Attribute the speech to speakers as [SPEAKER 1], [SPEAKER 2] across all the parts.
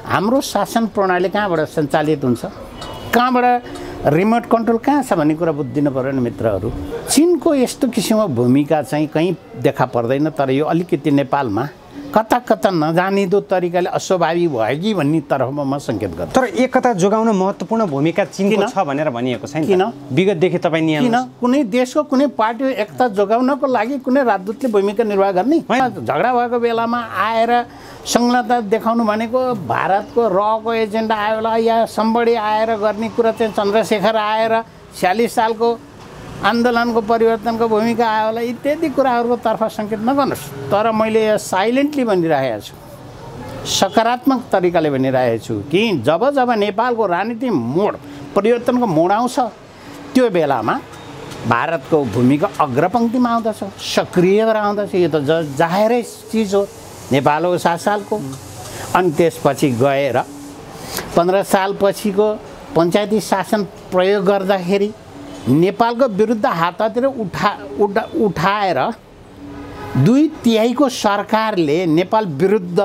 [SPEAKER 1] हाम्रो शासन प्रणाली कहाँबाट सञ्चालित हुन्छ, कहाँबाट रिमोट कन्ट्रोल कहाँ छ भन्ने कुरा बुझिदिनु पऱ्यो नि मित्रहरू। चीनको यस्तो किसिमको भूमिका चाहिँ कहीँ देखा पर्दैन, तर यो अलिकति नेपालमा कता कता नजानिदो तरिकाले अस्वाभाविक भयो कि भन्ने तर्फमा म सङ्केत गर्छु।
[SPEAKER 2] तर एकता जोगाउन महत्त्वपूर्ण भूमिका चीनको छ भनेर भनिएको छैन।
[SPEAKER 1] किन?
[SPEAKER 2] विगतदेखि तपाईँ नियम
[SPEAKER 1] किन कुनै देशको कुनै पार्टी एकता जोगाउनको लागि कुनै राजदूतले भूमिका निर्वाह गर्ने? झगडा भएको बेलामा आएर संलग्नता देखाउनु भनेको भारतको रको एजेन्डा आयो होला या सम्बडी आएर गर्ने कुरा चाहिँ चन्द्रशेखर आएर 46 सालको आन्दोलनको परिवर्तनको भूमिका आयो होला इत्यादि कुराहरूको तर्फ सङ्केत नगर्नुहोस्। तर मैले साइलेन्टली भनिरहेको छु, सकारात्मक तरिकाले भनिरहेको छु कि जब जब नेपालको राजनीति मोड परिवर्तनको मोड आउँछ त्यो बेलामा भारतको भूमिका अग्रपङ्क्तिमा आउँदछ, सक्रिय भएर आउँदछ। यो त जाहेरै चिज हो नेपालको 7 सालको। अनि त्यसपछि गएर 15 सालपछिको पञ्चायती शासन प्रयोग गर्दाखेरि नेपालको विरुद्ध हाततिर उठाएर 2/3 सरकारले नेपाल विरुद्ध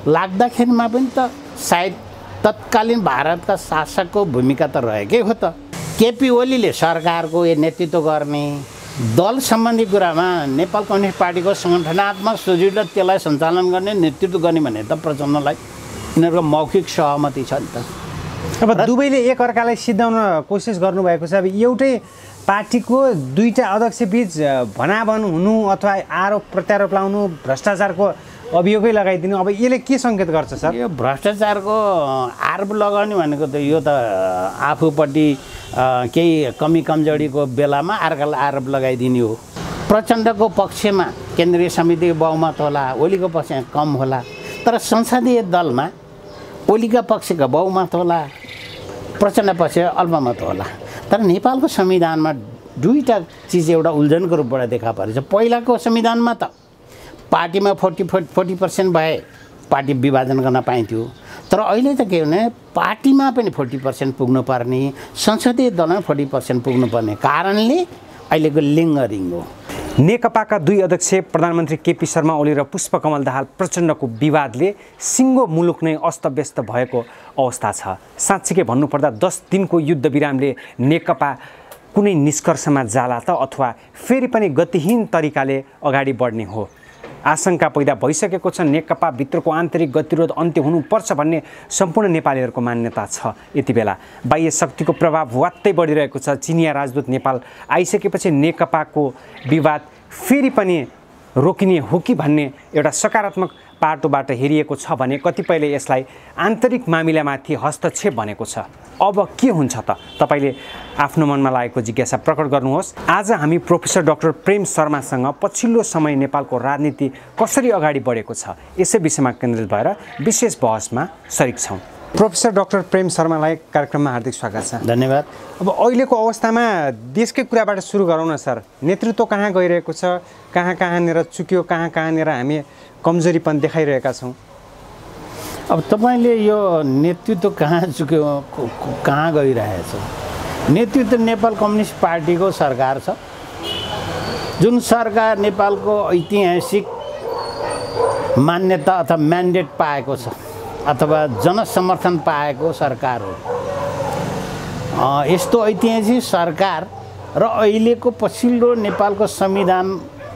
[SPEAKER 1] लाग्दाखेरिमा पनि त सायद तत्कालीन भारतका शासकको भूमिका त रहेकै हो त। केपी ओलीले सरकारको नेतृत्व गर्ने, दल सम्बन्धी कुरामा नेपाल कम्युनिस्ट पार्टीको सङ्गठनात्मक सुदृढ त्यसलाई सञ्चालन गर्ने, नेतृत्व गर्ने भने त प्रचण्डलाई यिनीहरूको मौखिक सहमति छ नि त।
[SPEAKER 2] अब दुवैले एकअर्कालाई सिद्धाउन कोसिस गर्नुभएको छ। अब एउटै पार्टीको दुईटा अध्यक्ष बीच भनाभन हुनु अथवा आरोप प्रत्यारोप लाउनु, भ्रष्टाचारको अभियोगै लगाइदिनु, अब यसले के सङ्केत गर्छ सर?
[SPEAKER 1] यो भ्रष्टाचारको आरोप लगाउने भनेको त यो त आफूपट्टि केही कमी कमजोरीको बेलामा अर्कालाई आरोप लगाइदिने हो। प्रचण्डको पक्षमा केन्द्रीय समितिको बहुमत होला, ओलीको पक्षमा कम होला, तर संसदीय दलमा ओलीका पक्षका बहुमत होला, प्रचण्ड पक्ष अल्पमत होला। तर नेपालको संविधानमा दुईटा चिज एउटा उल्झनको रूपबाट देखा परेछ। पहिलाको संविधानमा त पार्टीमा 40% भए पार्टी विभाजन गर्न पाइन्थ्यो, तर अहिले त के भने पार्टीमा पनि 40% पुग्नुपर्ने, संसदीय दलमा 40% पुग्नुपर्ने कारणले अहिलेको लिङ्गरिङ हो।
[SPEAKER 2] नेकपाका दुई अध्यक्ष प्रधानमन्त्री केपी शर्मा ओली र पुष्पकमल दाहाल प्रचण्डको विवादले सिङ्गो मुलुक नै अस्तव्यस्त भएको अवस्था छ। साँच्चीकै भन्नुपर्दा 10 दिनको युद्ध विरामले नेकपा कुनै निष्कर्षमा जाला त अथवा फेरि पनि गतिहीन तरिकाले अगाडि बढ्ने हो? आशंका पैदा भइसकेको छ नेकपा भित्रको आन्तरिक गतिरोध अन्त्य हुनुपर्छ भन्ने सम्पूर्ण नेपालीहरूको मान्यता छ। यति बेला बाह्य शक्तिको प्रभाव वात्तै बढिरहेको छ। चिनिया राजदूत नेपाल आइसकेपछि नेकपाको विवाद फेरि पनि रोकिने हो कि भन्ने एउटा सकारात्मक पाटोबाट हेरिएको छ भने कतिपयले यसलाई आन्तरिक मामिलामाथि हस्तक्षेप भनेको छ। अब के हुन्छ त? तपाईँले आफ्नो मनमा लागेको जिज्ञासा प्रकट गर्नुहोस्। आज हामी प्रोफेसर डाक्टर प्रेम शर्मासँग पछिल्लो समय नेपालको राजनीति कसरी अगाडि बढेको छ यसै विषयमा केन्द्रित भएर विशेष बहसमा सरिक छौँ। प्रोफेसर डाक्टर प्रेम शर्मालाई कार्यक्रममा हार्दिक स्वागत छ।
[SPEAKER 1] धन्यवाद।
[SPEAKER 2] अब अहिलेको अवस्थामा देशकै कुराबाट सुरु गरौँ न सर। नेतृत्व कहाँ गइरहेको छ, कहाँनिर चुक्यो, कहाँनिर हामी कमजोरीपन देखाइरहेका छौँ?
[SPEAKER 1] अब तपाईँले यो नेतृत्व कहाँ चुक्यो, कहाँ गइरहेछ? नेतृत्व नेपाल कम्युनिस्ट पार्टीको सरकार छ, जुन सरकार नेपालको ऐतिहासिक मान्यता अथवा म्यान्डेट पाएको छ अथवा जनसमर्थन पाएको सरकार हो। यस्तो ऐतिहासिक सरकार र अहिलेको पछिल्लो नेपालको संविधान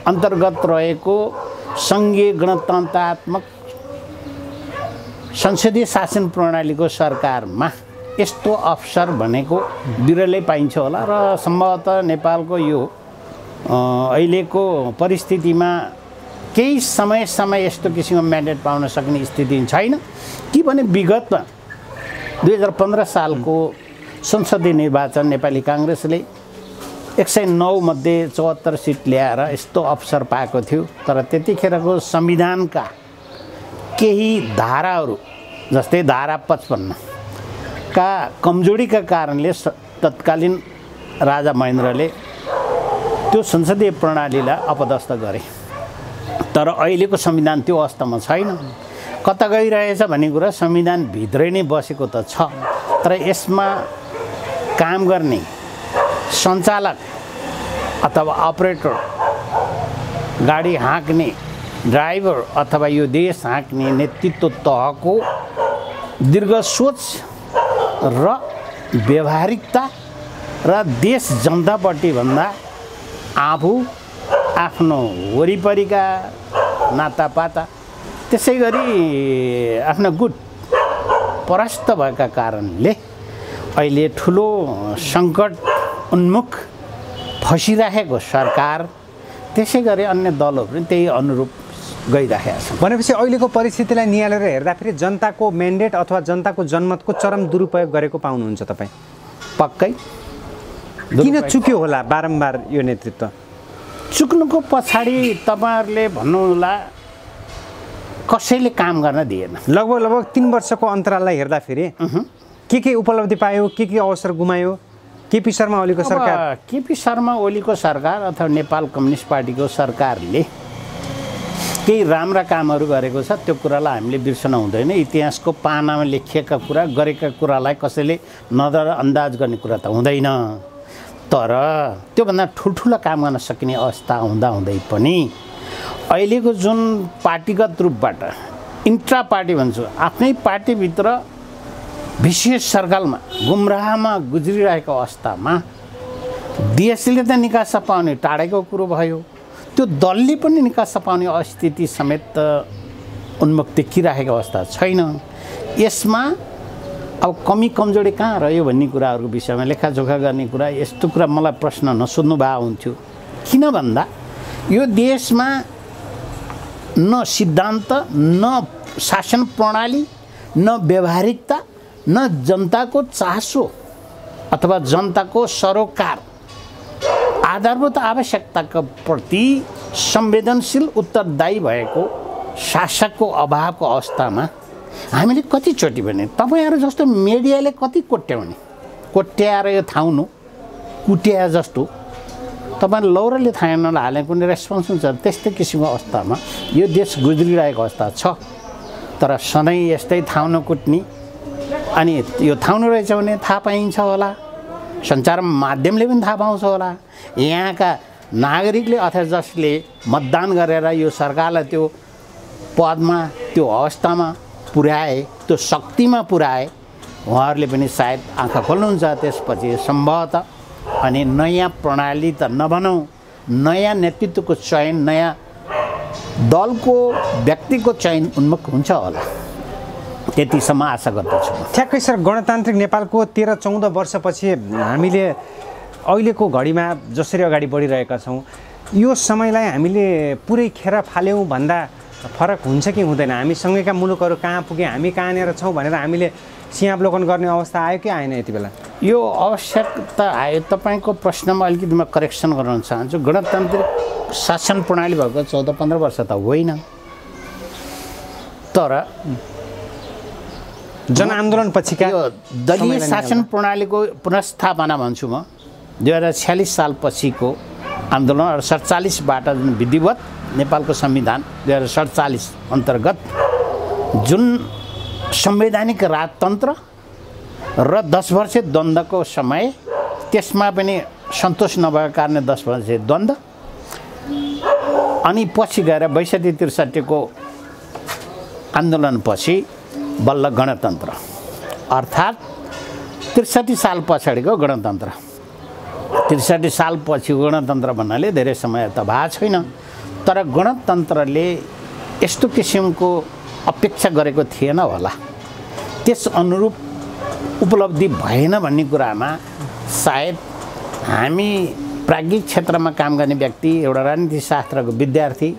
[SPEAKER 1] अन्तर्गत रहेको सङ्घीय गणतन्त्रात्मक संसदीय शासन प्रणालीको सरकारमा यस्तो अवसर भनेको विरलै पाइन्छ होला र सम्भवतः नेपालको यो अहिलेको परिस्थितिमा केही समय यस्तो किसिमको म्यान्डेट पाउन सक्ने स्थिति छैन। कि भने विगतमा 2015 सालको संसदीय निर्वाचन नेपाली काङ्ग्रेसले 109 मध्ये 74 सिट ल्याएर यस्तो अवसर पाएको थियो, तर त्यतिखेरको संविधानका केही धाराहरू जस्तै धारा 55 का कमजोरीका कारणले तत्कालीन राजा महेन्द्रले त्यो संसदीय प्रणालीलाई अपदस्थ गरे। तर अहिलेको संविधान त्यो अवस्थामा छैन। कता गइरहेछ भन्ने कुरा संविधान भित्रै नै बसेको त छ, तर यसमा काम गर्ने सञ्चालक अथवा अपरेटर, गाडी हाँक्ने ड्राइभर अथवा यो देश हाँक्ने नेतृत्व तहको दीर्घ सोच र व्यवहारिकता र देश जनतापट्टि भन्दा आफू आफ्नो वरिपरिका नातापाता त्यसै गरी आफ्ना गुट परास्त भएका कारणले अहिले ठुलो सङ्कट उन्मुख फसिरहेको सरकार त्यसै गरी अन्य दलहरू पनि त्यही अनुरूप गइरहेका छन्।
[SPEAKER 2] भनेपछि अहिलेको परिस्थितिलाई निहालेर हेर्दाखेरि जनताको म्यान्डेट अथवा जनताको जनमतको चरम दुरुपयोग गरेको पाउनुहुन्छ तपाईँ?
[SPEAKER 1] पक्कै।
[SPEAKER 2] किन चुक्यो होला बारम्बार यो नेतृत्व?
[SPEAKER 1] चुक्नुको पछाडि तपाईँहरूले भन्नुहोला कसैले काम गर्न दिएन।
[SPEAKER 2] लगभग 3 वर्षको अन्तराललाई हेर्दाखेरि के उपलब्धि पायो, के अवसर गुमायो केपी शर्मा ओलीको सरकार?
[SPEAKER 1] केपी शर्मा ओलीको सरकार अथवा नेपाल कम्युनिस्ट पार्टीको सरकारले केही राम्रा कामहरू गरेको छ, त्यो कुरालाई हामीले बिर्सन हुँदैन। इतिहासको पानामा लेखिएका कुरा, गरेका कुरालाई कसैले नजरअन्दाज गर्ने कुरा त हुँदैन। तर त्योभन्दा ठुल्ठुला काम गर्न सकिने अवस्था हुँदाहुँदै पनि अहिलेको जुन पार्टीगत रूपबाट इन्ट्रा पार्टी भन्छु, आफ्नै पार्टीभित्र विशेष सर्कलमा गुमराहमा गुज्रिरहेको अवस्थामा देशले त निकास पाउने टाढेको कुरो भयो, त्यो दलले पनि निकास पाउने स्थिति समेत उन्मुख देखिरहेको अवस्था छैन। यसमा अब कमी कमजोरी कहाँ रह्यो भन्ने कुराहरूको विषयमा लेखाजोखा गर्ने कुरा, यस्तो कुरा मलाई प्रश्न नसोध्नु भए हुन्थ्यो। किन भन्दा यो देशमा न सिद्धान्त, न शासन प्रणाली, न व्यवहारिकता, न जनताको चासो अथवा जनताको सरोकार, आधारभूत आवश्यकताको प्रति संवेदनशील उत्तरदायी भएको शासकको अभावको अवस्थामा हामीले कतिचोटि भने तपाईँहरू जस्तो मिडियाले कति कोट्याउने, कोट्याएर यो थाउनु कुट्या जस्तो तपाईँ लौराले थाहा नहाले कुनै रेस्पोन्स हुन्छ। त्यस्तै किसिमको अवस्थामा यो देश गुज्रिरहेको अवस्था छ। तर सधैँ यस्तै थाउनु कुट्ने अनि यो थाउनु रहेछ भने थाहा पाइन्छ होला, सञ्चार माध्यमले पनि थाहा पाउँछ होला। यहाँका नागरिकले अथवा जसले मतदान गरेर यो सरकारलाई त्यो पदमा, त्यो अवस्थामा पुर्याए, त्यो शक्तिमा पुर्याए, उहाँहरूले पनि सायद आँखा खोल्नुहुन्छ। त्यसपछि सम्भवतः अनि नयाँ प्रणाली त नबनाउँ, नयाँ नेतृत्वको चयन, नयाँ दलको व्यक्तिको चयन उन्मुख हुन्छ होला, त्यतिसम्म आशा गर्दछु।
[SPEAKER 2] ठ्याक्कै सर, गणतान्त्रिक नेपालको 13-14 वर्षपछि हामीले अहिलेको घडीमा जसरी अगाडि बढिरहेका छौँ, यो समयलाई हामीले पुरै खेर फाल्यौँ भन्दा फरक हुन्छ कि हुँदैन? हामीसँगैका मुलुकहरू कहाँ पुगे, हामी कहाँनिर छौँ भनेर हामीले सिंहावलोकन गर्ने अवस्था आयो कि आएन यति बेला?
[SPEAKER 1] यो आवश्यकता आयो। तपाईँको प्रश्नमा अलिकति म करेक्सन गर्न चाहन्छु। गणतान्त्रिक शासन प्रणाली भएको 14-15 वर्ष त होइन, तर
[SPEAKER 2] जनआन्दोलन पछिका
[SPEAKER 1] यो दलीय शासन प्रणालीको पुनर्स्थापना भन्छु म। 2046 साल पछिको आन्दोलन 47बाट जुन विधिवत नेपालको संविधान 2047 अन्तर्गत जुन संवैधानिक राजतन्त्र र 10 वर्षे द्वन्द्वको समय, त्यसमा पनि सन्तोष नभएको कारणले 10 वर्षे द्वन्द्व, अनि पछि गएर 62-63 को आन्दोलनपछि बल्ल गणतन्त्र, अर्थात् 63 साल पछाडिको गणतन्त्र। 63 साल पछि गणतन्त्र भन्नाले धेरै समय त भएको छैन, तर गणतन्त्रले यस्तो किसिमको अपेक्षा गरेको थिएन होला, त्यस अनुरूप उपलब्धि भएन भन्ने कुरामा सायद हामी प्राज्ञिक क्षेत्रमा काम गर्ने व्यक्ति, एउटा राजनीतिशास्त्रको विद्यार्थी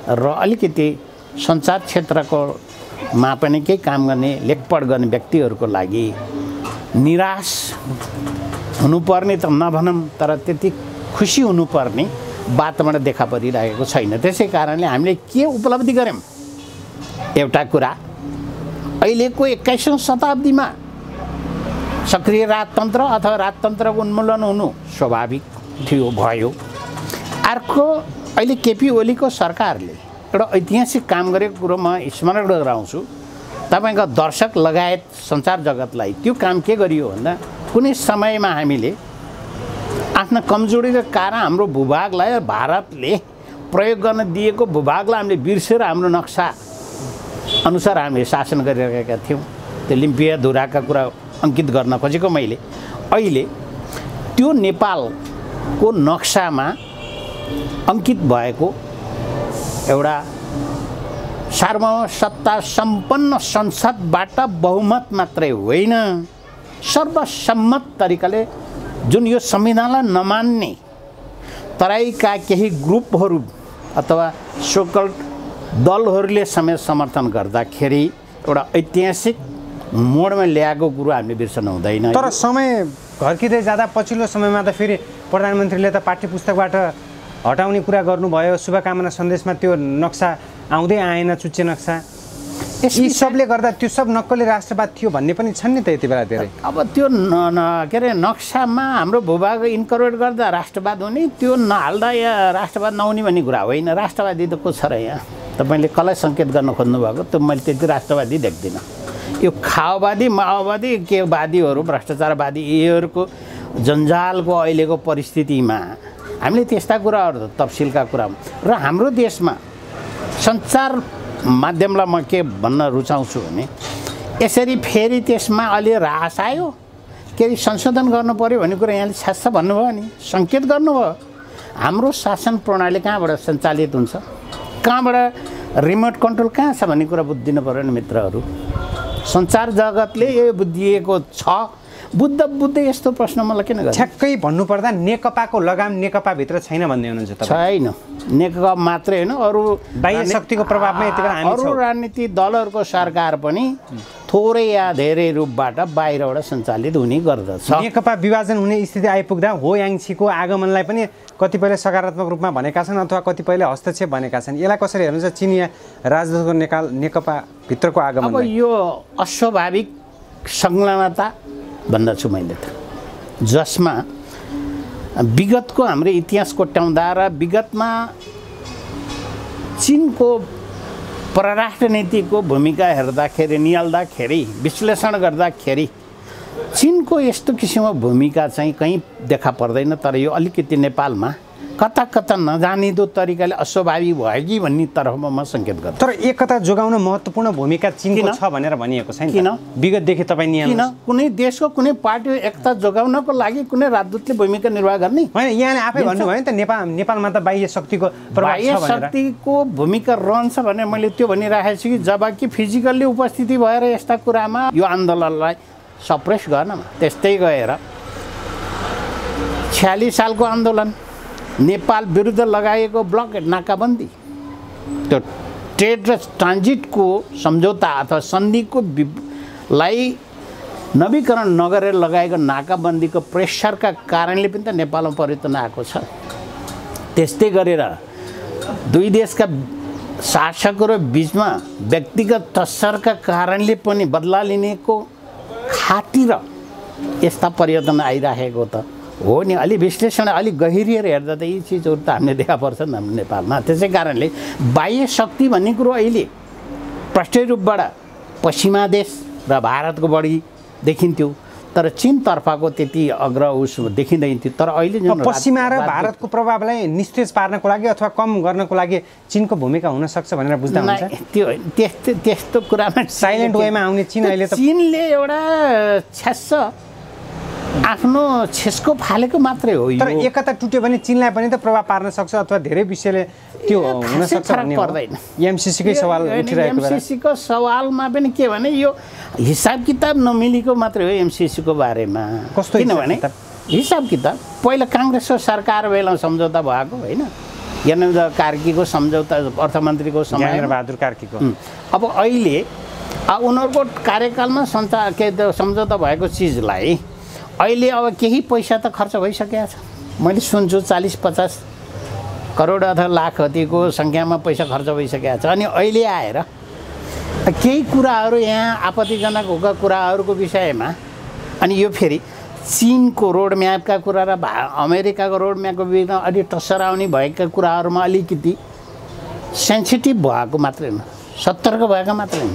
[SPEAKER 1] र अलिकति सञ्चार क्षेत्रको मा पनि केही काम गर्ने, लेखपढ गर्ने व्यक्तिहरूको लागि निराश हुनुपर्ने त नभनौँ, तर त्यति खुसी हुनुपर्ने वातावरण देखा परिरहेको छैन। त्यसै कारणले हामीले के उपलब्धि गऱ्यौँ? एउटा कुरा, अहिलेको 21औं शताब्दीमा सक्रिय राजतन्त्र अथवा राजतन्त्रको उन्मूलन हुनु स्वाभाविक थियो, भयो। अर्को, अहिले केपी ओलीको सरकारले एउटा ऐतिहासिक काम गरेको कुरो म स्मरण गराउँछु तपाईँका दर्शक लगायत सञ्चार जगतलाई। त्यो काम के गरियो भन्दा, कुनै समयमा हामीले आफ्ना कमजोरीका कारण हाम्रो भूभागलाई, भारतले प्रयोग गर्न दिएको भूभागलाई हामीले बिर्सेर हाम्रो नक्सा अनुसार हामीले शासन गरिरहेका थियौँ। त्यो लिम्पियाधुराका कुरा अङ्कित गर्न खोजेको मैले। अहिले त्यो नेपालको नक्सामा अङ्कित भएको एउटा सार्वभौम सत्ता सम्पन्न संसदबाट बहुमत मात्रै होइन, सर्वसम्मत तरिकाले जुन यो संविधानलाई नमान्ने तराईका केही ग्रुपहरू अथवा सोकल दलहरूले समेत समर्थन गर्दाखेरि एउटा ऐतिहासिक मोडमा ल्याएको कुरो हामीले बिर्सन हुँदैन।
[SPEAKER 2] तर समय घर्किँदै जाँदा पछिल्लो समयमा त फेरि प्रधानमन्त्रीले त पाठ्य पुस्तकबाट हटाउने कुरा गर्नुभयो। शुभकामना सन्देशमा त्यो नक्सा आउँदै आएन, चुच्चे नक्सा। यी सबले गर्दा त्यो सब नक्कली राष्ट्रवाद थियो भन्ने पनि छन् नि त यति बेला धेरै।
[SPEAKER 1] अब त्यो के अरे नक्सामा हाम्रो भूभाग इन्करेज गर्दा राष्ट्रवाद हुने, त्यो नहाल्दा या राष्ट्रवाद नहुने भन्ने कुरा होइन। राष्ट्रवादी त को छ र यहाँ? तपाईँले कसलाई सङ्केत गर्न खोज्नुभएको? त्यो मैले त्यति राष्ट्रवादी देख्दिनँ। यो खाओवादी माओवादी केवादीहरू भ्रष्टाचारवादी यिनीहरूको जन्जालको अहिलेको परिस्थितिमा हामीले त्यस्ता कुराहरू तफसिलका कुरा र हाम्रो देशमा सञ्चार माध्यमलाई म के भन्न रुचाउँछु भने यसरी फेरि त्यसमा अलि ह्रास आयो, के अरे संशोधन गर्नु पऱ्यो भन्ने कुरा यहाँले छास्छ भन्नुभयो नि, सङ्केत गर्नुभयो। हाम्रो शासन प्रणाली कहाँबाट सञ्चालित हुन्छ, कहाँबाट रिमोट कन्ट्रोल कहाँ छ भन्ने कुरा बुझिदिनु पऱ्यो नि मित्रहरू। सञ्चार जगतले यो बुझिएको छ, बुझ्दै यस्तो प्रश्न मलाई किन गर्छ?
[SPEAKER 2] ठ्याक्कै भन्नुपर्दा नेकपाको लगाम नेकपाभित्र छैन भन्दै हुनुहुन्छ तपाईँ?
[SPEAKER 1] छैन, नेकपा मात्रै होइन, अरू
[SPEAKER 2] बाह्य शक्तिको प्रभावमा यति बेला हामी
[SPEAKER 1] अरू राजनीतिक दलहरूको सरकार पनि थोरै या धेरै रूपबाट बाहिरबाट सञ्चालित हुने गर्दछ।
[SPEAKER 2] नेकपा विभाजन हुने स्थिति आइपुग्दा हो याङछीको आगमनलाई पनि कतिपयले सकारात्मक रूपमा भनेका छन् अथवा कतिपयले हस्तक्षेप भनेका छन्। यसलाई कसरी हेर्नुहुन्छ चिनिया राजदूतको नेकपा भित्रको आगमन?
[SPEAKER 1] अब यो अस्वाभाविक संलग्नता भन्दछु मैले त, जसमा विगतको हाम्रो इतिहास कोट्याउँदा र विगतमा चिनको परराष्ट्र नीतिको भूमिका हेर्दाखेरि निहाल्दाखेरि विश्लेषण गर्दाखेरि चिनको यस्तो किसिमको भूमिका चाहिँ कहीँ देखा पर्दैन। तर यो अलिकति नेपालमा कता कता नजानिदो तरिकाले अस्वाभाविक भयो कि भन्ने तर्फमा म सङ्केत गर्छु।
[SPEAKER 2] तर एकता जोगाउन महत्त्वपूर्ण भूमिका चिनको छ भनेर भनिएको छैन?
[SPEAKER 1] किन?
[SPEAKER 2] विगतदेखि तपाईँ निहाल्नु।
[SPEAKER 1] किन कुनै देशको कुनै पार्टी एकता जोगाउनको लागि कुनै राजदूतले भूमिका निर्वाह गर्ने
[SPEAKER 2] होइन? यहाँले आफै भन्नुभयो नि त नेपालमा त बाह्य शक्तिको प्रभाव छ भनेर।
[SPEAKER 1] बाह्य शक्तिको भूमिका रहन्छ भनेर मैले त्यो भनिराखेको छु कि जबकि फिजिकल्ली उपस्थिति भएर यस्ता कुरामा यो आन्दोलनलाई सप्रेस गर्नमा त्यस्तै गएर 46 सालको आन्दोलन, नेपाल विरुद्ध लगाइएको ब्लकेट नाकाबन्दी, त्यो ट्रेड र ट्रान्जिटको सम्झौता अथवा सन्धिको लाई नवीकरण नगरेर लगाएको नाकाबन्दीको प्रेसरका कारणले पनि त नेपालमा परिवर्तन आएको छ। त्यस्तै गरेर दुई देशका शासकहरू बिचमा व्यक्तिगत तस्सरका कारणले पनि बदला लिनेको खातिर यस्ता परिवर्तन आइराखेको त हो नि। अलि विश्लेषण अलिक गहिरिएर हेर्दा त यी चिजहरू त हामीले देखा पर्छन् हाम्रो नेपालमा। त्यसै कारणले बाह्य शक्ति भन्ने कुरो अहिले प्रष्ट रूपबाट पश्चिमा देश र भारतको बढी देखिन्थ्यो, तर चीनतर्फको त्यति अग्र उस देखिँदैन थियो। तर अहिले जुन
[SPEAKER 2] पश्चिमा र भारतको प्रभावलाई निस्तेज पार्नको लागि अथवा कम गर्नको लागि चीनको भूमिका हुन सक्छ भनेर बुझ्दा हुन्छ?
[SPEAKER 1] त्यो त्यस्तो कुरामा
[SPEAKER 2] साइलेन्ट वेमा आउने चीन अहिले त
[SPEAKER 1] चीनले एउटा छ्यास आफ्नो छेस्को फालेको मात्रै हो।
[SPEAKER 2] तर एकता टुट्यो भने चीनलाई पनि त प्रभाव पार्न सक्छ अथवा धेरै विषयले त्यो हुन सक्छ भन्ने
[SPEAKER 1] पर्दैन।
[SPEAKER 2] एमसीसीकै सवाल उठिरहेको बेला
[SPEAKER 1] एमसीसीको सवालमा पनि के भने यो हिसाब किताब नमिलेको मात्रै हो एमसीसीको बारेमा।
[SPEAKER 2] कस्तो?
[SPEAKER 1] किनभने हिसाब किताब पहिला काङ्ग्रेसको सरकार बेला सम्झौता भएको होइन, ज्ञानेन्द्र कार्कीको सम्झौता अर्थमन्त्रीको समय,
[SPEAKER 2] ज्ञानेन्द्र बहादुर कार्कीको।
[SPEAKER 1] अब अहिले उनीहरूको कार्यकालमा सम्झौता भएको चिजलाई अहिले अब केही पैसा त खर्च भइसकेको छ। मैले सुन्छु 40-50 करोड अथवा लाख कतिको सङ्ख्यामा पैसा खर्च भइसकेको छ। अनि अहिले आएर केही कुराहरू यहाँ आपत्तिजनक भएका कुराहरूको विषयमा अनि यो फेरि चीनको रोड म्यापका कुरा र अमेरिकाको रोड म्यापको विरुद्ध अलि टसराउने भएका कुराहरूमा अलिकति सेन्सिटिभ भएको मात्रै हो, सतर्क भएका मात्रै हो।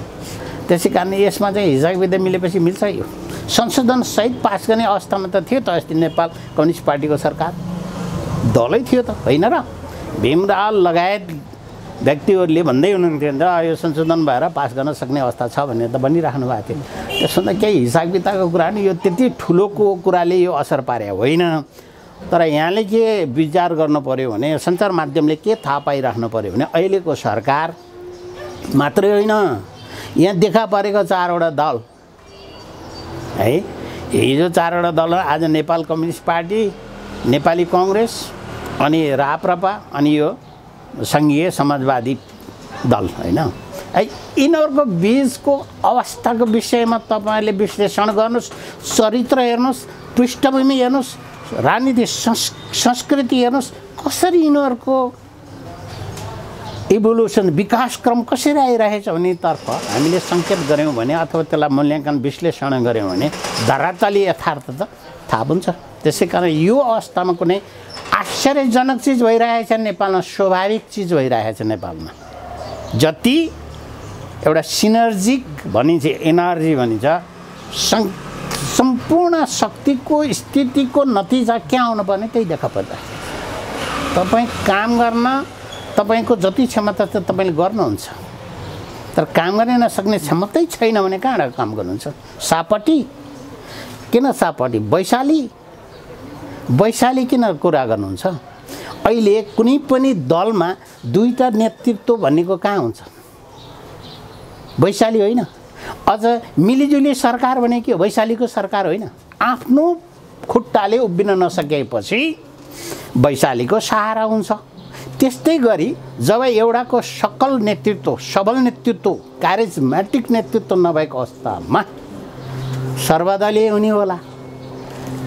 [SPEAKER 1] त्यसै कारण यसमा चाहिँ हिसाब किताब मिलेपछि मिल्छ। यो संशोधन सहित पास गर्ने अवस्थामा त थियो त अस्ति नेपाल कम्युनिस्ट पार्टीको सरकार दलै थियो त होइन र? भीमराव लगायत व्यक्तिहरूले भन्दै हुनुहुन्थ्यो नि त यो संशोधन भएर पास गर्न सक्ने अवस्था छ भनेर त भनिराख्नु भएको थियो। त्यसमा केही हिसाब किताबको कुरा नि, यो त्यति ठुलोको कुराले यो असर पारे होइन। तर यहाँले के विचार गर्नु पर्यो भने सञ्चार माध्यमले के थाहा पाइराख्नु पर्यो भने अहिलेको सरकार मात्रै होइन, यहाँ देखा परेको 4वटा दल है, हिजो 4वटा दल आज नेपाल कम्युनिस्ट पार्टी, नेपाली कङ्ग्रेस अनि राप्रपा अनि यो सङ्घीय समाजवादी दल होइन, यिनीहरूको बिचको अवस्थाको विषयमा तपाईँले विश्लेषण गर्नुहोस्, चरित्र हेर्नुहोस्, पृष्ठभूमि हेर्नुहोस्, राजनीति संस्कृति हेर्नुहोस्, कसरी यिनीहरूको इभोल्युसन विकासक्रम कसरी आइरहेछ भन्नेतर्फ हामीले सङ्केत गऱ्यौँ भने अथवा त्यसलाई मूल्याङ्कन विश्लेषण गऱ्यौँ भने धरातली यथार्थ त थाहा हुन्छ। त्यसै कारण यो अवस्थामा कुनै आश्चर्यजनक चिज भइरहेछ नेपालमा, स्वाभाविक चिज भइरहेछ नेपालमा। जति एउटा सिनर्जिक भनिन्छ, एनर्जी भनिन्छ, सम्पूर्ण शक्तिको स्थितिको नतिजा क्या आउनुपर्ने त्यही देखा परिरहेको छ। तपाईँ काम गर्न तपाईँको जति क्षमता छ तपाईँले गर्नुहुन्छ, तर काम गर्न नसक्ने क्षमतै छैन भने कहाँबाट काम गर्नुहुन्छ? सापट्टि किन सापट्टि वैशाली किन कुरा गर्नुहुन्छ? अहिले कुनै पनि दलमा 2टा नेतृत्व भन्नेको कहाँ हुन्छ? वैशाली होइन। अझ मिलिजुली सरकार भने के हो? वैशालीको सरकार होइन। आफ्नो खुट्टाले उभिन नसकेपछि वैशालीको सहारा हुन्छ। त्यस्तै गरी जब एउटाको सकल नेतृत्व, सबल नेतृत्व, क्यारिजमेटिक नेतृत्व नभएको अवस्थामा सर्वदलीय हुने होला।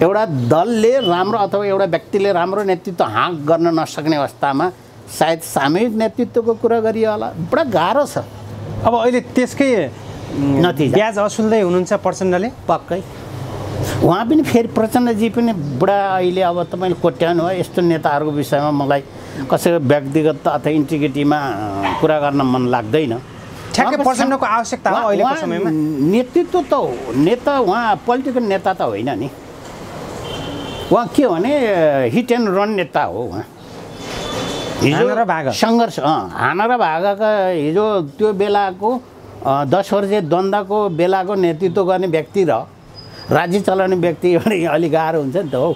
[SPEAKER 1] एउटा दलले राम्रो अथवा एउटा व्यक्तिले राम्रो नेतृत्व हाँक गर्न नसक्ने अवस्थामा सायद सामूहिक नेतृत्वको कुरा गरियो होला। बडा गाह्रो छ।
[SPEAKER 2] अब अहिले त्यसकै
[SPEAKER 1] नतिजा
[SPEAKER 2] ब्याज असुल्दै हुनुहुन्छ प्रचण्डले?
[SPEAKER 1] पक्कै। उहाँ पनि फेरि प्रचण्डजी पनि बुढा अहिले अब तपाईँले कोट्याउनु भयो। यस्तो नेताहरूको विषयमा मलाई कसैको व्यक्तिगत अथवा इन्टिग्रिटीमा कुरा गर्न मन लाग्दैन।
[SPEAKER 2] ठ्याक्कै प्रचण्डको आवश्यकता हो अहिलेको समयमा।
[SPEAKER 1] नेतृत्व त हो, नेता उहाँ पोलिटिकल नेता त होइन नि। उहाँ के भने हिट एन्ड रन नेता हो। उहाँ हिजो सङ्घर्ष हान र भागाका हिजो त्यो बेलाको 10 वर्षे द्वन्द्वको बेलाको नेतृत्व गर्ने व्यक्ति र राज्य चलाउने व्यक्ति अलिक गाह्रो हुन्छ नि त हो।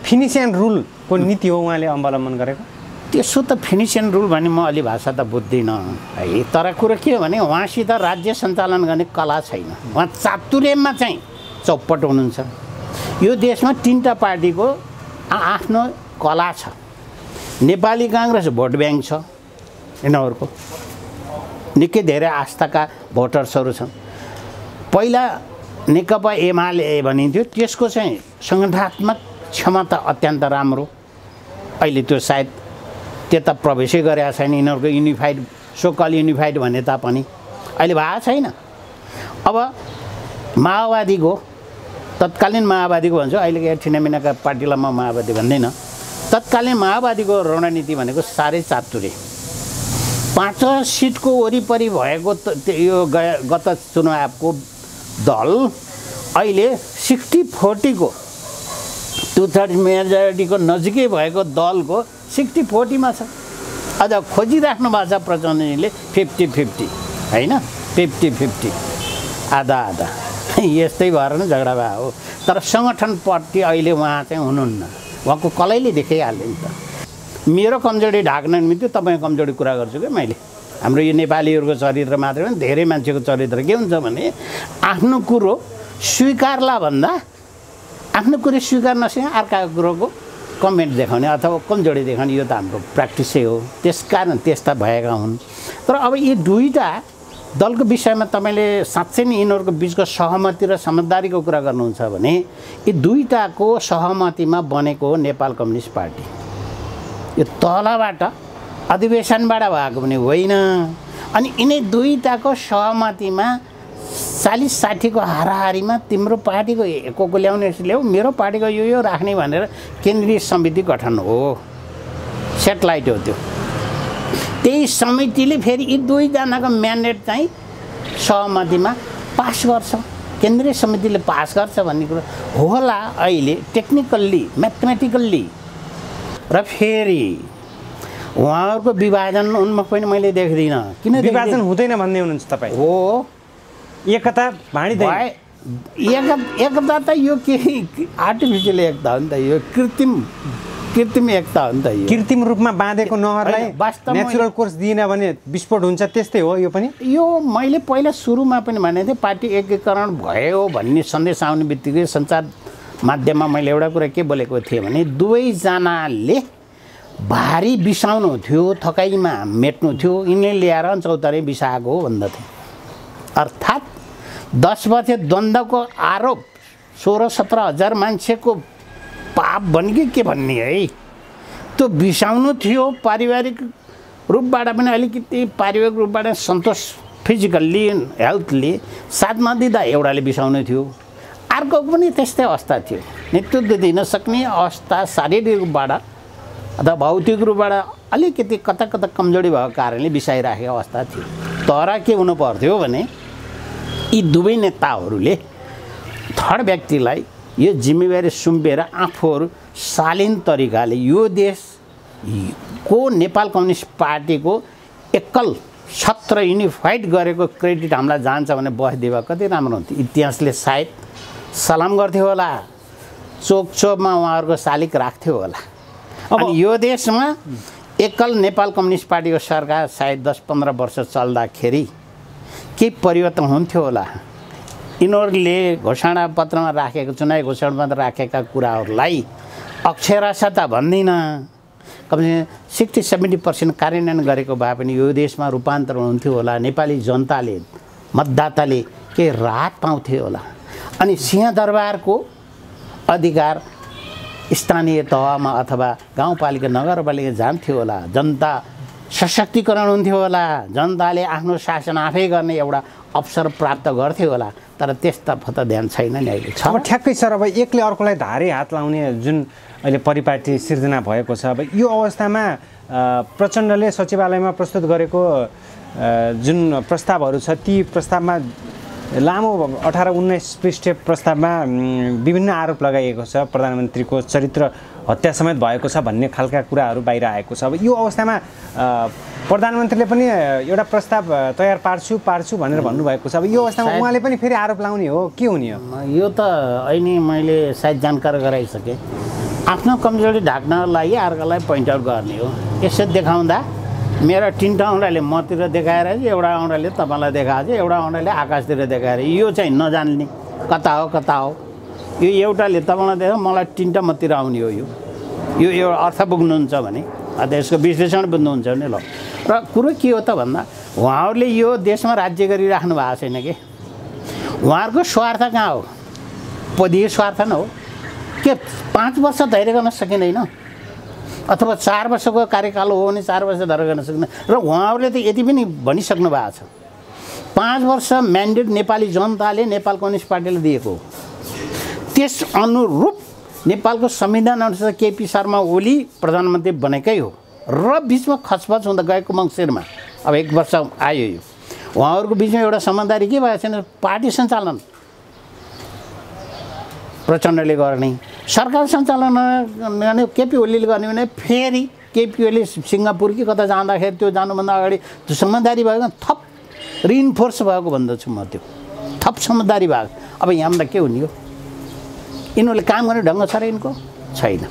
[SPEAKER 2] फिनिस एन्ड रुलको नीति हो उहाँले अवलम्बन गरेको।
[SPEAKER 1] त्यसो त फिनिस एन्ड रुल भने म अलि भाषा त बुझ्दिनँ है। तर कुरो के हो भने उहाँसित राज्य सञ्चालन गर्ने कला छैन। उहाँ चातुर्यमा चाहिँ चौपट हुनुहुन्छ। यो देशमा 3टा पार्टीको आफ्नो कला छ। नेपाली काङ्ग्रेस भोट ब्याङ्क छ, यिनीहरूको निकै धेरै आस्थाका भोटर्सहरू छन्। पहिला नेकपा एमाले भनिन्थ्यो, त्यसको चाहिँ सङ्गठनात्मक क्षमता अत्यन्त राम्रो। अहिले त्यो सायद त्यता प्रवेशै गरेका छैन। यिनीहरूको युनिफाइड, सोकल युनिफाइड भने तापनि अहिले भएको छैन। अब माओवादीको, तत्कालीन माओवादीको भन्छु, अहिलेको ठिनामिनाका पार्टीलाई म माओवादी भन्दैन। तत्कालीन माओवादीको रणनीति भनेको साह्रै चातुर्य। 5 सिटको वरिपरि भएको यो गत चुनावको दल अहिले 60-40 को 2/3 मेजोरिटीको नजिकै भएको दलको 60-40 छ। अझ खोजिराख्नु भएको छ प्रचण्डजीले 50-50 होइन, 50-50 आधा यस्तै भएर नै झगडा भयो हो। तर सङ्गठनप्रति अहिले उहाँ चाहिँ हुनुहुन्न। उहाँको कलैले देखाइहाल्यो नि त। मेरो कमजोरी ढाक्न निम्ति तपाईँको कमजोरी कुरा गर्छु क्या मैले। हाम्रो यो नेपालीहरूको चरित्र मात्रै होइन, धेरै मान्छेको चरित्र के हुन्छ भने आफ्नो कुरो स्वीकारला भन्दा आफ्नो कुरो स्वीकार नसके अर्काको कुरोको कमेन्ट देखाउने अथवा कमजोरी देखाउने, यो त हाम्रो प्र्याक्टिसै हो। त्यसकारण त्यस्ता भएका हुन्। तर अब यी 2टा दलको विषयमा तपाईँले साँच्चै नै यिनीहरूको बिचको सहमति र समझदारीको कुरा गर्नुहुन्छ भने यी 2टाको सहमतिमा बनेको हो नेपाल कम्युनिस्ट पार्टी। यो तलबाट अधिवेशनबाट भएको पनि होइन। अनि यिनै 2टाको सहमतिमा 40-60 को हाराहारीमा तिम्रो पार्टीको को ल्याउने ल्याऊ, मेरो पार्टीको यो राख्ने भनेर केन्द्रीय समिति गठन हो, सेटेलाइट हो त्यो। त्यही समितिले फेरि यी 2जनाको म्यान्डेट चाहिँ सहमतिमा पास गर्छ, केन्द्रीय समितिले पास गर्छ भन्ने कुरो होला अहिले टेक्निकल्ली, म्याथमेटिकल्ली। र फेरि उहाँहरूको विभाजन उन्मुख पनि मैले देख्दिनँ। किन
[SPEAKER 2] विभाजन हुँदैन भन्ने हुनुहुन्छ तपाईँ?
[SPEAKER 1] हो,
[SPEAKER 2] एकता भाँडिँदैन।
[SPEAKER 1] एकता त यो के आर्टिफिसियल एकता हो नि त, यो कृत्रिम एकता हो नि त। यो
[SPEAKER 2] कृत्रिम रूपमा बाँधेको नहरलाई नेचुरल कोर्स दिएन भने विस्फोट हुन्छ, त्यस्तै हो यो पनि।
[SPEAKER 1] यो मैले पहिला सुरुमा पनि भनेको थिएँ, पार्टी एकीकरण भयो भन्ने सन्देश आउने बित्तिकै सञ्चार माध्यममा मैले एउटा कुरा के बोलेको थिएँ भने दुवैजनाले भारी बिसाउनु थियो, थकाइमा मेट्नु थियो, यिनले ल्याएर चौतारी बिसाएको हो भन्दथे। अर्थात् 10 वर्ष द्वन्द्वको आरोप 16-17 हजार मान्छेको पाप भन्ने के भन्ने है, त्यो बिसाउनु थियो। पारिवारिक रूपबाट पनि अलिकति पारिवारिक रूपबाट सन्तोष फिजिकल्ली हेल्थली साथ नदिँदा एउटाले बिसाउनु थियो, अर्को पनि त्यस्तै अवस्था थियो। नेतृत्व दिन सक्ने अवस्था शारीरिक रूपबाट अथवा भौतिक रूपबाट अलिकति कता कता कमजोरी भएको कारणले बिसाइराखेको अवस्था थियो। तर के हुनु पर्थ्यो भने यी दुवै नेताहरूले थर्ड व्यक्तिलाई यो जिम्मेवारी सुम्पेर आफूहरू शालीन तरिकाले यो देशको नेपाल कम्युनिस्ट पार्टीको एकल छत्र युनिफाइड गरेको क्रेडिट हामीलाई जान्छ भने बस्दिए कति राम्रो हुन्थ्यो। इतिहासले सायद सलाम गर्थ्यो होला, चोकमा उहाँहरूको शालिक राख्थ्यो होला। अनि यो देशमा एकल नेपाल कम्युनिस्ट पार्टीको सरकार सायद 10-15 वर्ष चल्दाखेरि के परिवर्तन हुन्थ्यो होला। यिनीहरूले घोषणा पत्रमा राखेको, चुनावी घोषणा पत्र राखेका कुराहरूलाई अक्षरशः त भन्दिनँ, कमसेकम 60-70% कार्यान्वयन गरेको भए पनि यो देशमा रूपान्तरण हुन्थ्यो होला। नेपाली जनताले, मतदाताले केही राहत पाउँथ्यो होला। अनि सिंहदरबारको अधिकार स्थानीय तहमा अथवा गाउँपालिका नगरपालिका जान्थ्यो होला, जनता सशक्तिकरण हुन्थ्यो होला, जनताले आफ्नो शासन आफै गर्ने एउटा अवसर प्राप्त गर्थ्यो होला। तर त्यस्ता फत ध्यान छैन नि अहिले।
[SPEAKER 2] अब ठ्याक्कै सर, अब एकले अर्कोलाई धारे हात लाउने जुन अहिले परिपाटी सिर्जना भएको छ, अब यो अवस्थामा प्रचण्डले सचिवालयमा प्रस्तुत गरेको जुन प्रस्तावहरू छ ती प्रस्तावमा लामो 18-19 पृष्ठ प्रस्तावमा विभिन्न आरोप लगाइएको छ। प्रधानमन्त्रीको चरित्र हत्या समेत भएको छ भन्ने खालका कुराहरू बाहिर आएको छ। अब यो अवस्थामा प्रधानमन्त्रीले पनि एउटा प्रस्ताव तयार पार्छु भनेर भन्नुभएको छ। अब यो अवस्थामा उहाँले पनि फेरि आरोप लाउने हो, के हुने हो?
[SPEAKER 1] यो त अहिले मैले सायद जानकार गराइसकेँ। आफ्नो कमजोरी ढाक्नको लागि अर्कोलाई पोइन्ट आउट गर्ने हो। यसो देखाउँदा मेरो 3टा औँलाले मतिर देखाएर एउटा औँलाले तपाईँलाई देखाएको छ, एउटा औँलाले आकाशतिर देखाएर, यो चाहिँ नजान्ने कता हो। यो एउटाले तपाईँलाई देखायो, मलाई 3टा मतिर आउने हो। यो अर्थ बुझ्नुहुन्छ भने त्यसको विश्लेषण बुझ्नुहुन्छ भने ल। र कुरो के हो त भन्दा उहाँहरूले यो देशमा राज्य गरिराख्नु भएको छैन कि, उहाँहरूको स्वार्थ कहाँ हो? पदीय स्वार्थ न हो के? 5 वर्ष धैर्य गर्न सकिँदैन अथवा 4 वर्षको कार्यकाल हो भने 4 वर्ष धैर्य गर्न सकिँदैन। र उहाँहरूले त यति पनि भनिसक्नु भएको छ, 5 वर्ष म्यान्डेट नेपाली जनताले नेपाल कम्युनिस्ट पार्टीले दिएको हो। त्यस अनुरूप नेपालको संविधान अनुसार केपी शर्मा ओली प्रधानमन्त्री बनेकै हो र बिचमा खचपच हुँदा गएको मङ्सिरमा अब 1 वर्ष आयो। यो उहाँहरूको बिचमा एउटा समझदारी के भएको छैन, पार्टी सञ्चालन प्रचण्डले गर्ने, सरकार सञ्चालन भने केपी ओलीले गर्ने भने फेरि केपी ओली सिङ्गापुर कि कता जाँदाखेरि त्यो जानुभन्दा अगाडि त्यो समझदारी भएको थप रिइन्फोर्स भएको भन्दछु म, त्यो थप समझदारी भएको। अब यहाँबाट के हुने हो? यिनीहरूले काम गर्ने ढङ्ग छ र यिनको छैन।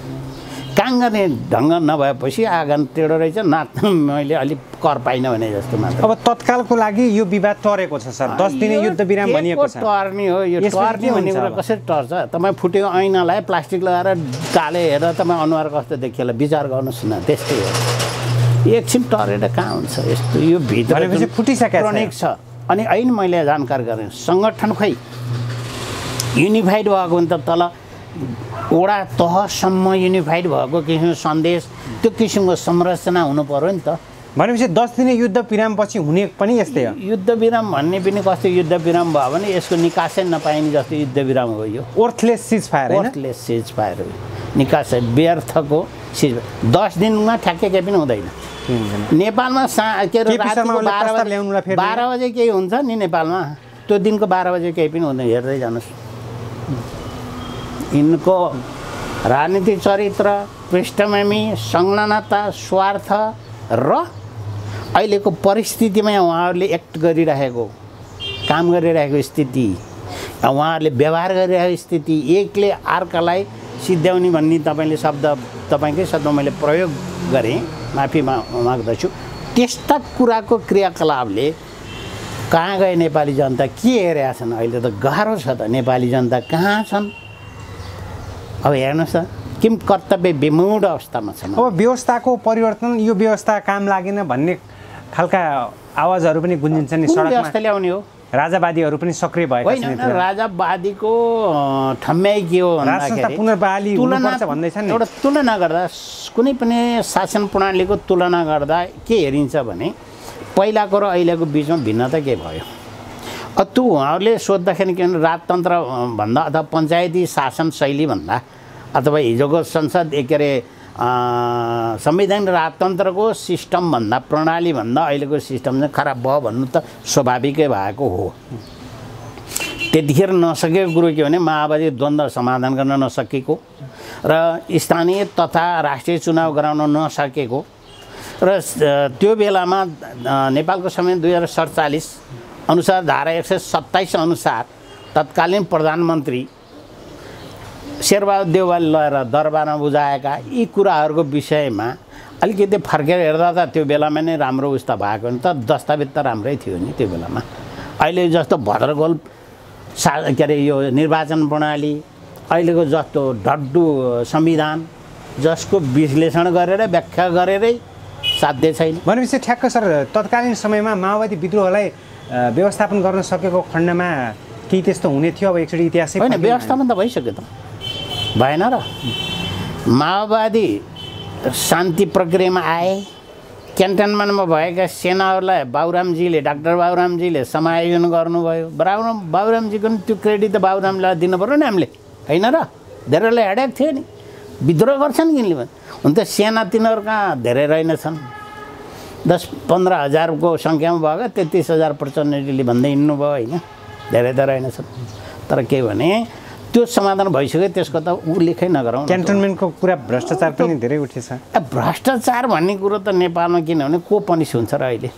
[SPEAKER 1] काम गर्ने ढङ्ग नभएपछि आँगन टेढो रहेछ, नाच्न मैले अलिक कर पाइनँ भने जस्तो मात्र।
[SPEAKER 2] अब तत्कालको लागि यो विवाद टरेको छ सर, 10 दिने युद्ध विराम भनिएको छ।
[SPEAKER 1] टर्ने हो यो, टर्ने भन्ने कुरा कसरी टर्छ? तपाईँ फुटेको ऐनालाई प्लास्टिक लगाएर काले हेरेर तपाईँ अनुहार कस्तो देखिएला विचार गर्नुहोस् न, त्यस्तै हो। एकछिन टरेर कहाँ हुन्छ यस्तो? यो भित्र
[SPEAKER 2] फुटिसकेको
[SPEAKER 1] छ। अनि अहिले मैले जानकार गरेँ, सङ्गठन खोइ युनिफाइड भएको भने त तल वडा तहसम्म युनिफाइड भएको किसिमको सन्देश, त्यो किसिमको संरचना हुनु पर्यो नि त।
[SPEAKER 2] भनेपछि 10 दिने युद्ध विरामपछि हुने पनि यस्तै हो।
[SPEAKER 1] युद्ध विराम भन्ने पनि कस्तो युद्ध विराम भयो भने यसको निकासै नपाइने जस्तो युद्ध विराम हो यो।
[SPEAKER 2] वर्थलेस सिज फायर हैन?
[SPEAKER 1] वर्थलेस सिज फायर हो, निकासै व्यर्थको सिज। 10 दिनमा ठ्याक्कै केही पनि हुँदैन नेपालमा। के अरे रातिको 12 बजे केही हुन्छ नि नेपालमा, त्यो दिनको 12 बजे केही पनि हुँदैन। हेर्दै जानुहोस् यिनको राजनीतिक चरित्र, पृष्ठभूमि, संलग्नता, स्वार्थ र अहिलेको परिस्थितिमा उहाँहरूले एक्ट गरिरहेको काम गरिरहेको स्थिति उहाँहरूले व्यवहार गरिरहेको स्थिति एकले अर्कालाई सिद्ध्याउने भन्ने तपाईँले शब्द तपाईँकै शब्द मैले प्रयोग गरेँ माफी माग्दछु त्यस्ता कुराको क्रियाकलापले कहाँ गए नेपाली जनता के हेरेका छन् अहिले त गाह्रो छ त नेपाली जनता कहाँ छन् अब हेर्नुहोस् त किन कर्तव्य विमूढ अवस्थामा छन्
[SPEAKER 2] अब व्यवस्थाको परिवर्तन यो व्यवस्था काम लागेन भन्ने खालका आवाजहरू पनि गुन्जिन्छ नि सडकमा
[SPEAKER 1] व्यवस्था ल्याउने हो
[SPEAKER 2] राजावादीहरू पनि सक्रिय भएका छन्
[SPEAKER 1] होइन राजावादीको ठम्याइ के हो भन्दाखेरि
[SPEAKER 2] पुनर्बहाली हुनुपर्छ भन्दैछन् नि
[SPEAKER 1] एउटा तुलना गर्दा कुनै पनि शासन प्रणालीको तुलना गर्दा के हेरिन्छ भने पहिलाको र अहिलेको बिचमा भिन्नता के भयो त्यो उहाँहरूले सोद्धाखेरि के भने राजतन्त्र भन्दा अथवा पञ्चायती शासन शैली भन्दा अथवा हिजोको संसद के अरे संविधान राजतन्त्रको सिस्टमभन्दा प्रणालीभन्दा अहिलेको सिस्टम चाहिँ खराब भयो भन्नु त स्वाभाविकै भएको हो त्यतिखेर नसकेको कुरो के भने माओवादी द्वन्द्व समाधान गर्न नसकेको र स्थानीय तथा राष्ट्रिय चुनाव गराउन नसकेको र त्यो बेलामा नेपालको संविधान 2047 अनुसार धारा 127 अनुसार तत्कालीन प्रधानमन्त्री शेरबहादुर देउवाले लगेर दरबारमा बुझाएका यी कुराहरूको विषयमा अलिकति फर्केर हेर्दा त त्यो बेलामा नै राम्रो उस्ता भएको नि त दस्तावेज त राम्रै थियो नि त्यो बेलामा अहिले जस्तो भद्रगोल के अरे यो निर्वाचन प्रणाली अहिलेको जस्तो डड्डु संविधान जसको विश्लेषण गरेर व्याख्या गरेरै साध्य छैन
[SPEAKER 2] भनेपछि ठ्याक्क सर तत्कालीन समयमा माओवादी विद्रोहलाई व्यवस्थापन गर्न सकेको खण्डमा केही त्यस्तो हुने थियो अब एकचोटि इतिहासै
[SPEAKER 1] होइन व्यवस्थापन त भइसक्यो त भएन र माओवादी शान्ति प्रक्रियामा आए क्यान्टनमेन्टमा भएका सेनाहरूलाई बाबुरामजीले डाक्टर बाबुरामजीले समायोजन गर्नुभयो बाबुरामजीको पनि त्यो क्रेडिट त बाबुरामलाई दिनु पऱ्यो नि हामीले होइन र धेरैलाई हेडेक थियो नि विद्रोह गर्छन् किनले भने हुन त सेना तिनीहरू कहाँ धेरै रहेनछन् 10-15 हजारको सङ्ख्यामा भएको 33,000 प्रचण्डले भन्दै हिँड्नुभयो होइन धेरै त रहेनछन् तर के भने त्यो समाधान भइसक्यो त्यसको त उल्लेखै नगरौँ
[SPEAKER 2] क्यान्टनमेन्टको कुरा भ्रष्टाचार पनि धेरै उठेछ
[SPEAKER 1] भ्रष्टाचार भन्ने कुरो त नेपालमा किनभने को पनिस हुन्छ र अहिले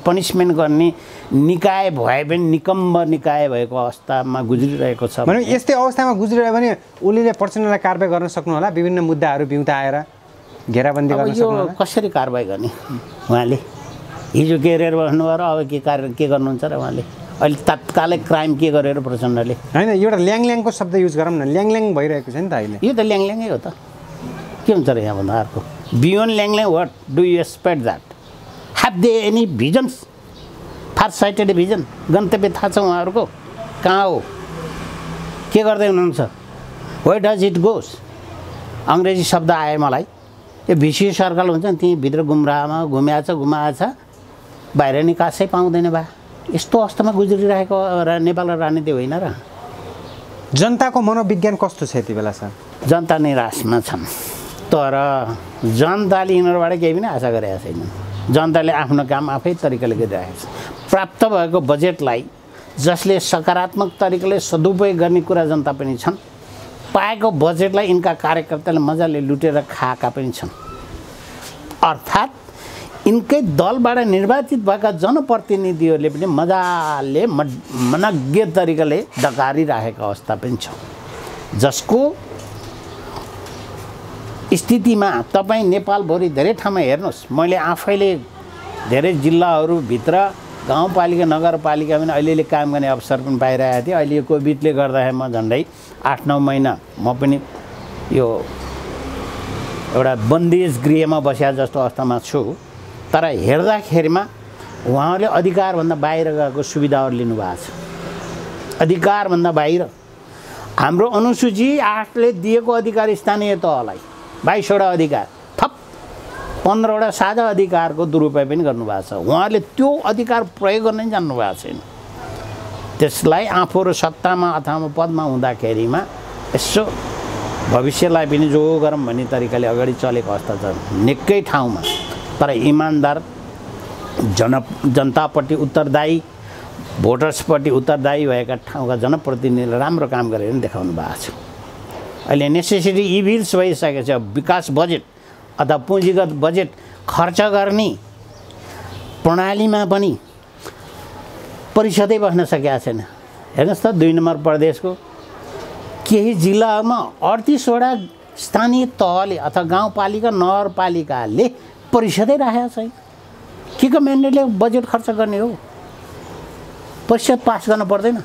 [SPEAKER 1] पनिसमेन्ट गर्ने निकाय भए पनि निकम्ब निकाय भएको अवस्थामा गुज्रिरहेको छ
[SPEAKER 2] भने यस्तै अवस्थामा गुज्रिरह्यो भने ओलीले प्रचण्डलाई कारबाही गर्न सक्नु होला विभिन्न मुद्दाहरू बिउता आएर घेराबन्दी गर्न सक्नु होला
[SPEAKER 1] कसरी कारबाही गर्ने उहाँले हिजो के गरेर बस्नुभयो र अब के गर्नुहुन्छ र उहाँले अहिले तत्कालै क्राइम के गरेर प्रचण्डले
[SPEAKER 2] होइन एउटा ल्याङल्याङको शब्द युज गरौँ न ल्याङल्याङ भइरहेको छ नि त अहिले
[SPEAKER 1] यो त ल्याङल्याङै हो त के हुन्छ र यहाँभन्दा अर्को बियोन्ड ल्याङल्याङ what do you expect that have they any visions far sighted vision गन्तव्य थाहा छ उहाँहरूको कहाँ हो के गर्दै हुनुहुन्छ वेयर डज इट गोस अङ्ग्रेजी शब्द आयो मलाई यो भिसिए सर्कल हुन्छ नि त्यहीँ भित्र गुमराहमा घुमाएछ बाहिर निकासै पाउँदैन बा यस्तो अवस्थामा गुज्रिरहेको नेपालको राजनीति होइन र
[SPEAKER 2] जनताको मनोविज्ञान कस्तो छ यति बेला सर
[SPEAKER 1] जनता निराशमा छन् तर जनताले यिनीहरूबाट केही पनि आशा गरेका छैनन् जनताले आफ्नो काम आफै तरिकाले गरिरहेको छ प्राप्त भएको बजेटलाई जसले सकारात्मक तरिकाले सदुपयोग गर्ने कुरा जनता पनि छन् पाएको बजेटलाई यिनका कार्यकर्ताले मजाले लुटेर खाएका पनि छन् अर्थात् यिनकै दलबाट निर्वाचित भएका जनप्रतिनिधिहरूले पनि मजाले मनज्ञ तरिकाले डकारिरहेको अवस्था पनि छ जसको स्थितिमा तपाईँ नेपालभरि धेरै ठाउँमा हेर्नुहोस् मैले आफैले धेरै जिल्लाहरूभित्र गाउँपालिका नगरपालिका पनि अलिअलि काम गर्ने अवसर पनि पाइरहेको थिएँ अहिले यो कोभिडले गर्दाखेरि म झन्डै 8-9 महिना म पनि यो एउटा बन्देज गृहमा बसेको जस्तो अवस्थामा छु तर हेर्दाखेरिमा उहाँहरूले अधिकारभन्दा बाहिर गएको सुविधाहरू लिनुभएको छ अधिकारभन्दा बाहिर हाम्रो अनुसूची 8ले दिएको अधिकार स्थानीय तहलाई 22वटा अधिकार थप 15वटा साझा अधिकारको दुरुपयोग पनि गर्नुभएको छ उहाँहरूले त्यो अधिकार प्रयोग गर्नै जान्नुभएको छैन त्यसलाई आफूहरू सत्तामा अथवा पदमा हुँदाखेरिमा यसो भविष्यलाई पनि जो गरौँ भन्ने तरिकाले अगाडि चलेको अवस्था छ निकै ठाउँमा तर इमान्दार जनतापट्टि उत्तरदायी भोटर्सपट्टि उत्तरदायी भएका ठाउँका जनप्रतिनिधिले राम्रो काम गरेर पनि देखाउनु भएको छ अहिले नेसेसिटी इभिल्स भइसकेको छ विकास बजेट अथवा पुँजीगत बजेट खर्च गर्ने प्रणालीमा पनि परिषदै बस्न सकेका छैन। हेर्नुहोस् त 2 नम्बर प्रदेशको केही जिल्लामा 38वटा स्थानीय तहले अथवा गाउँपालिका नगरपालिकाले परिषदै राखेका छैन। के को म्यान्डेटले बजेट खर्च गर्ने हो? परिषद पास गर्न पर्दैन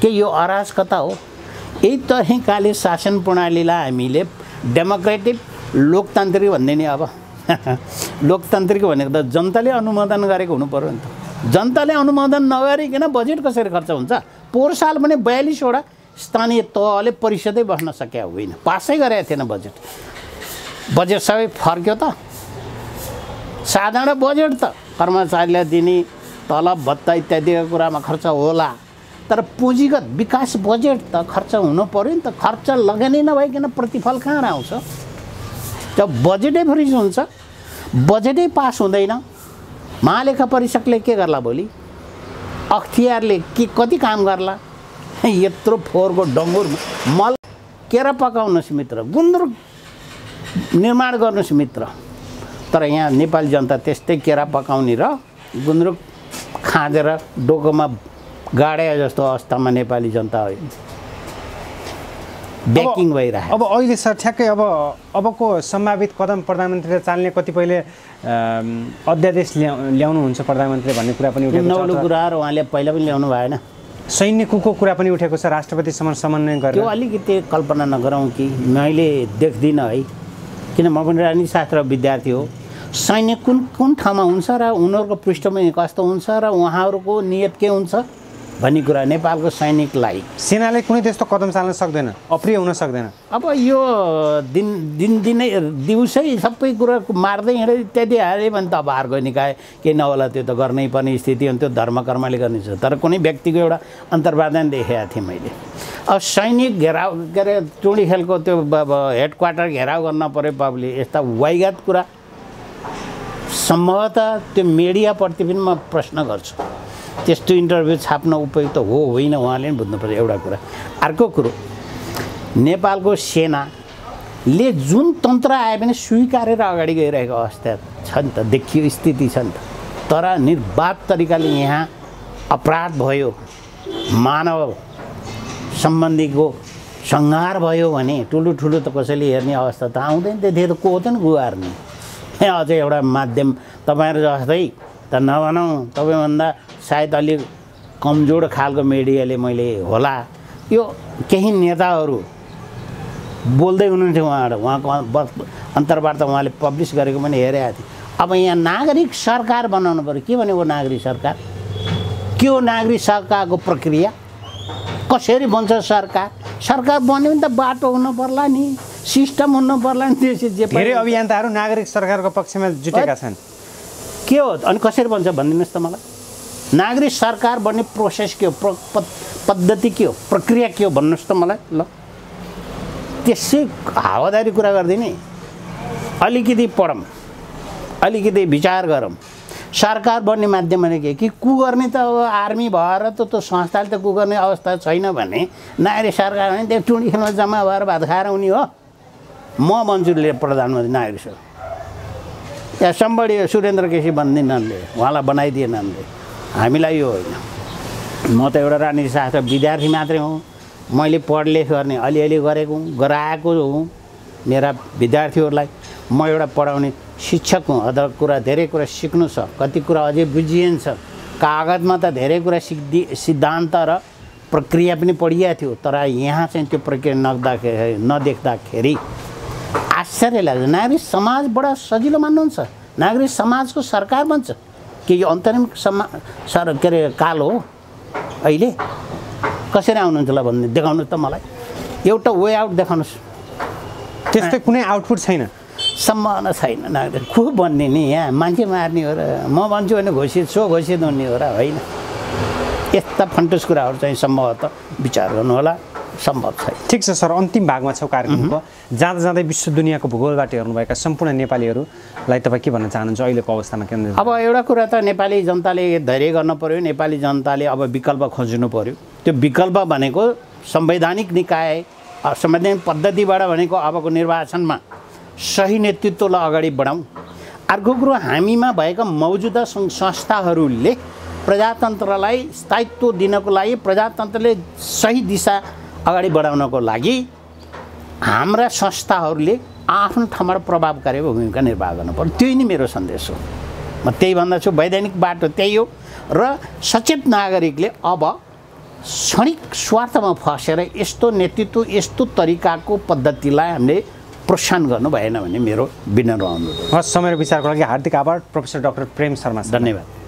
[SPEAKER 1] के? यो अराजकता हो। यही तरिकाले शासन प्रणालीलाई हामीले डेमोक्रेटिक लोकतान्त्रिक भन्दैन। अब लोकतान्त्रिक भनेको त जनताले अनुमोदन गरेको हुनु पर्यो नि त। जनताले अनुमोदन नगरिकन बजेट कसरी खर्च हुन्छ? पोहोर साल पनि 42वटा स्थानीय तहले परिषदै बस्न सकेका होइन, पासै गरेका थिएन बजेट। बजेट सबै फर्क्यो त। साधारण बजेट त कर्मचारीलाई दिने तलब भत्ता इत्यादिका कुरामा खर्च होला, तर पुँजीगत विकास बजेट त खर्च हुनु पर्यो नि त। खर्च लगानी नभइकन प्रतिफल कहाँ आउँछ? जब बजेटै फ्रिज हुन्छ, बजेटै पास हुँदैन, महालेखा परीक्षकले के गर्ला भोलि? अख्तियारले के कति काम गर्ला? यत्रो फोहोरको डङ्गुर मल केरा पकाउनुहोस् मित्र, गुन्द्रुक निर्माण गर्नुहोस् मित्र। तर यहाँ नेपाली जनता त्यस्तै केरा पकाउने र गुन्द्रुक खाँदेर डोकोमा गाडे जस्तो अवस्थामा नेपाली जनता हो, ब्याकिङ भइरहेको।
[SPEAKER 2] अब अहिले सर ठ्याक्कै अबको सम्भावित कदम प्रधानमन्त्रीले चाल्ने कतिपयले अध्यादेश ल्याउनुहुन्छ प्रधानमन्त्रीले भन्ने कुरा पनि उठेको छ।
[SPEAKER 1] नौलो कुरा र उहाँले पहिला पनि ल्याउनु भएन।
[SPEAKER 2] सैन्य कुको कुरा पनि उठेको छ, राष्ट्रपतिसम्म समन्वय गरेर।
[SPEAKER 1] त्यो अलिकति कल्पना नगरौँ कि मैले देख्दिनँ है, किन म पनि राजनीतिशास्त्र विद्यार्थी हो। सैन्य कुन ठाउँमा हुन्छ र उनीहरूको पृष्ठभूमि कस्तो हुन्छ र उहाँहरूको नियत के हुन्छ भन्ने कुरा नेपालको सैनिकलाई,
[SPEAKER 2] सेनाले कुनै त्यस्तो कदम चाल्न सक्दैन, अप्रिय हुन सक्दैन।
[SPEAKER 1] अब यो दिनै दिउँसै सबै कुरा मार्दै हिँडेर इत्यादि हाल्यो भने त अब अर्को निकाय केही नहोला, त्यो त गर्नै पर्ने स्थिति हो। त्यो धर्म कर्मले गर्ने छ। तर कुनै व्यक्तिको एउटा अन्तर्वादन देखेको थिएँ मैले। अब सैनिक घेराउ के अरे टुँडी खेलको त्यो हेड क्वार्टर घेराउ गर्न पऱ्यो बाबुले, यस्ता वाइगात कुरा सम्भवतः त्यो मिडियाप्रति पनि म प्रश्न गर्छु। त्यस्तो इन्टरभ्यू छाप्न उपयुक्त हो होइन उहाँले पनि बुझ्नु पर्यो एउटा कुरा। अर्को कुरो, नेपालको सेनाले जुन तन्त्र आए पनि स्वीकारेर अगाडि गइरहेको अवस्था छ नि त, देखियो स्थिति छ नि त। तर निर्वाध तरिकाले यहाँ अपराध भयो, मानव सम्बन्धीको संहार भयो भने ठुलो ठुलो त कसैले हेर्ने अवस्था त आउँदैन। त्यति त को त नि गुहार्ने? अझै एउटा माध्यम तपाईँहरू जस्तै त नभनौँ, तपाईँभन्दा सायद अलिक कमजोर खालको मिडियाले मैले होला, यो केही नेताहरू बोल्दै हुनुहुन्थ्यो, उहाँको अन्तर्वार्ता उहाँले पब्लिस गरेको पनि हेरेको थिएँ। अब यहाँ नागरिक सरकार बनाउनु पऱ्यो। के भने वो नागरिक सरकार? के हो नागरिक सरकारको प्रक्रिया? कसरी बन्छ सरकार? सरकार बन्यो भने त बाटो हुनु पर्ला नि, सिस्टम हुनु पर्ला नि। त्यसै जे
[SPEAKER 2] धेरै अभियन्ताहरू नागरिक सरकारको पक्षमा जुटेका छन्।
[SPEAKER 1] के हो अनि कसरी बन्छ भनिदिनुहोस् त मलाई। नागरिक सरकार बन्ने प्रोसेस के हो, पद्धति के हो, प्रक्रिया के हो भन्नुहोस् त मलाई। ल त्यसै हावादारी कुरा गर्दिने, अलिकति पढौँ, अलिकति विचार गरौँ। सरकार बन्ने माध्यम भनेको कि कु गर्ने त अब आर्मी भएर त त्यो संस्थाले त कु गर्ने अवस्था छैन भने नागरिक सरकार भने त्यो टुँडी खेलमा जम्मा भएर भात खाएर हुने हो। म भन्छु प्रधानमन्त्री नागरिक सरकार, या सम्बडी सुरेन्द्र केसी बन्दिनले, उहाँलाई बनाइदिएनले। हामीलाई यो होइन। म त एउटा राजनीतिशास्त्र विद्यार्थी मात्रै हुँ। मैले पढलेख गर्ने अलिअलि गरेको हुँ, गराएको हुँ मेरा विद्यार्थीहरूलाई। म एउटा पढाउने शिक्षक हुँ। अझ कुरा धेरै कुरा सिक्नु छ, कति कुरा अझै बुझिएन छ। कागजमा त धेरै कुरा सिद्धान्त र प्रक्रिया पनि पढिएको थियो, तर यहाँ चाहिँ त्यो प्रक्रिया नदेख्दाखेरि आश्चर्य लाग्छ। नागरिक समाज बडा सजिलो मान्नुहुन्छ। नागरिक समाजको सरकार बन्छ कि यो अन्तरिम के अरे काल हो अहिले? कसरी आउनुहुन्छ ल भन्ने देखाउनुहोस् त मलाई। एउटा वे आउट देखाउनुहोस्।
[SPEAKER 2] त्यस्तै कुनै आउटपुट छैन,
[SPEAKER 1] सम्भावना छैन। नागरिक खुब भन्ने नि यहाँ मान्छे मार्ने हो र म भन्छु भने घोषित हुने हो र होइन? यस्ता फन्टुस कुराहरू चाहिँ सम्भवतः विचार गर्नु होला, सम्भव छैन।
[SPEAKER 2] ठिक छ सर, अन्तिम भागमा छौँ कार्यक्रमको। जाँदा जाँदै विश्व दुनियाँको भूगोलबाट हेर्नुभएका सम्पूर्ण नेपालीहरूलाई तपाईँ के भन्न चाहनुहुन्छ अहिलेको अवस्थामा? के
[SPEAKER 1] अब एउटा कुरा त नेपाली जनताले धैर्य गर्न पर्यो। नेपाली जनताले अब विकल्प खोज्नु पर्यो। त्यो विकल्प भनेको संवैधानिक निकाय, संवैधानिक पद्धतिबाट भनेको अबको निर्वाचनमा सही नेतृत्वलाई अगाडि बढाउँ। अर्को कुरो हामीमा भएका मौजुदा संस्थाहरूले प्रजातन्त्रलाई स्थायित्व दिनको लागि प्रजातन्त्रले सही दिशा अगाडि बढाउनको लागि हाम्रा संस्थाहरूले आफ्नो ठाउँबाट प्रभावकारी भूमिका निर्वाह गर्नुपर्छ। त्यही नै मेरो सन्देश हो। म त्यही भन्दछु, वैधानिक बाटो त्यही हो र सचेत नागरिकले अब क्षणिक स्वार्थमा फसेर यस्तो नेतृत्व यस्तो तरिकाको पद्धतिलाई हामीले प्रोत्साहन गर्नु भएन भन्ने मेरो विनम्र अनुरोध हो।
[SPEAKER 2] हस्, समय र विचारको लागि हार्दिक आभार प्रोफेसर डाक्टर प्रेम शर्मा।
[SPEAKER 1] धन्यवाद।